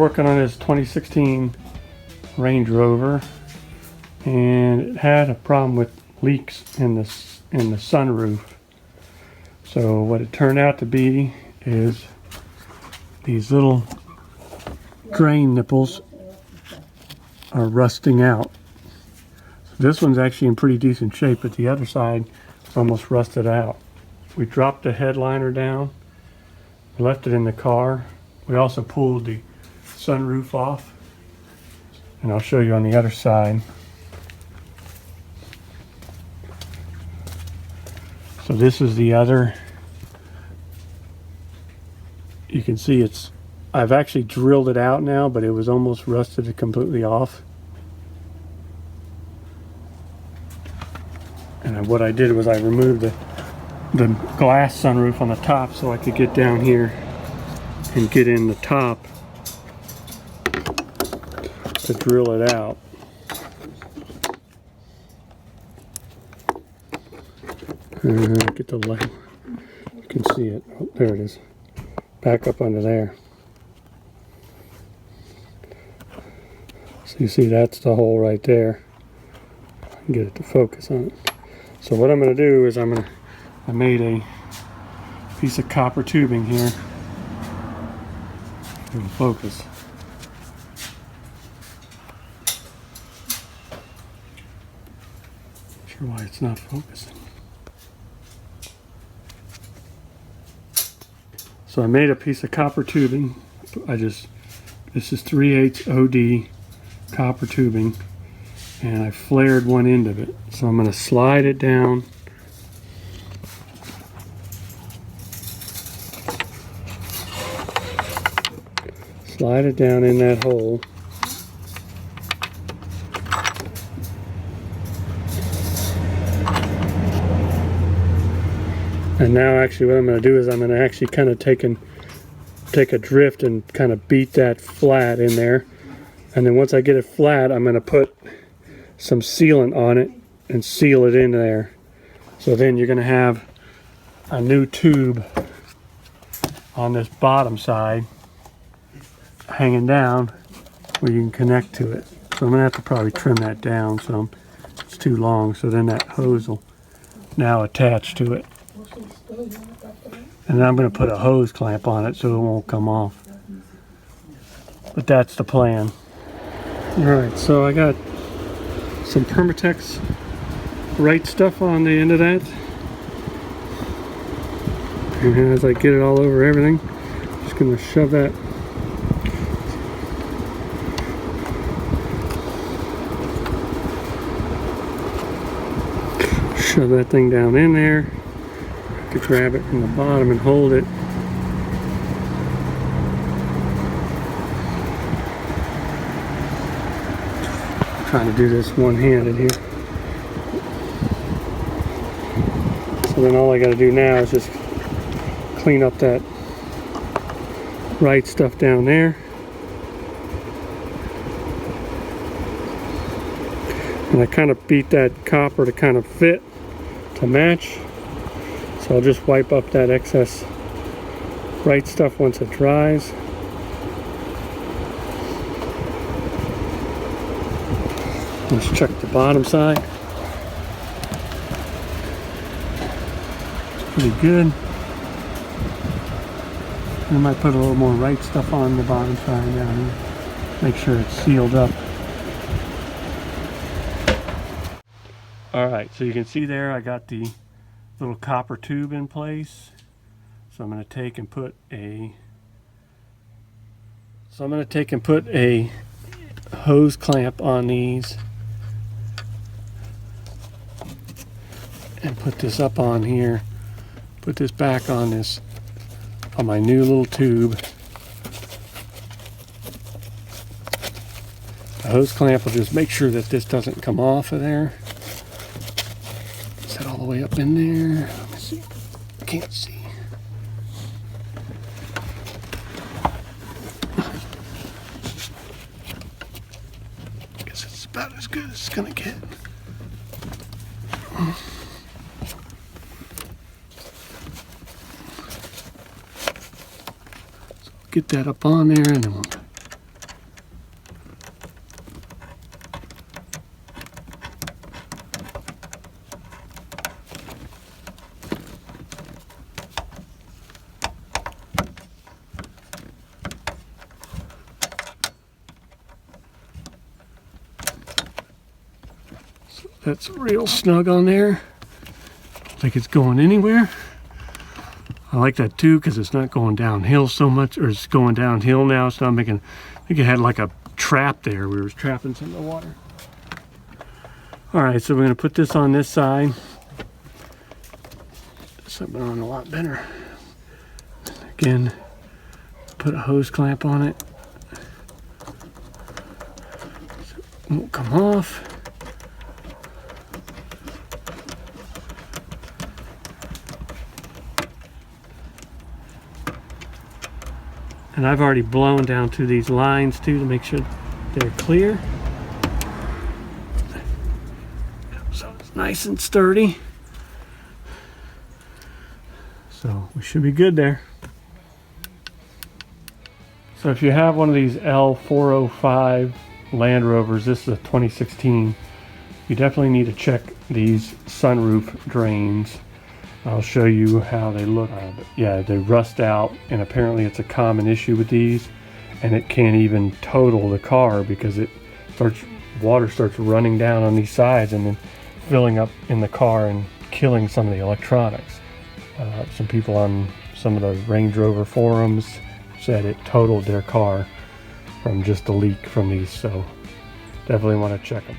working on this 2016 Range Rover, and it had a problem with leaks in the sunroof. So what it turned out to be is these little drain nipples are rusting out. So this one's actually in pretty decent shape, but the other side is almost rusted out. We dropped the headliner down, we left it in the car. We also pulled the sunroof off, and I'll show you on the other side. So this is the other. You can see I've actually drilled it out now, but it was almost rusted completely off. And what I did was I removed the glass sunroof on the top so I could get down here and get in the top to drill it out. Get the light. You can see it. Oh, there it is. Back up under there. So you see that's the hole right there. I can get it to focus on it. So what I'm going to do is I made a piece of copper tubing here. It'll focus. Not sure why it's not focusing. So I made a piece of copper tubing. This is 3/8 OD copper tubing, and I flared one end of it. So I'm going to slide it down. Slide it down in that hole. And now actually what I'm going to do is I'm going to actually kind of take a drift and kind of beat that flat in there. And then once I get it flat, I'm going to put some sealant on it and seal it in there. So then you're going to have a new tube on this bottom side hanging down where you can connect to it. So I'm going to have to probably trim that down some. It's too long, so then that hose will now attach to it. And then I'm going to put a hose clamp on it so it won't come off. But that's the plan. Alright, so I got some Permatex right stuff on the end of that. And as I get it all over everything, I'm just going to shove that thing down in there. To grab it from the bottom and hold it. I'm trying to do this one-handed here. So then all I got to do now is just clean up that right stuff down there. And I kind of beat that copper to kind of fit, to match. So I'll just wipe up that excess right stuff once it dries. Let's check the bottom side. It's pretty good. I might put a little more right stuff on the bottom side down here. Make sure it's sealed up. Alright, so you can see there I got the little copper tube in place. So I'm going to take and put a hose clamp on these and put this up on here. Put this back on my new little tube. The hose clamp will just make sure that this doesn't come off of there. All the way up in there. Let me see. Can't see. I guess it's about as good as it's gonna get. So get that up on there, and then we'll That's real snug on there. Don't think it's going anywhere. I like that too because it's not going downhill so much, or it's going downhill now. It's not making, I think it had like a trap there. We were trapping some of the water. All right, so we're going to put this on this side. Something on a lot better. Again, put a hose clamp on it. So it won't come off. And I've already blown down to these lines too to make sure they're clear. So it's nice and sturdy. So we should be good there. So if you have one of these L405 Land Rovers, this is a 2016, you definitely need to check these sunroof drains. I'll show you how they look. But yeah, they rust out, and apparently it's a common issue with these, and it can't even total the car because water starts running down on these sides and then filling up in the car and killing some of the electronics. Some people on some of the Range Rover forums said it totaled their car from just a leak from these, so definitely want to check them.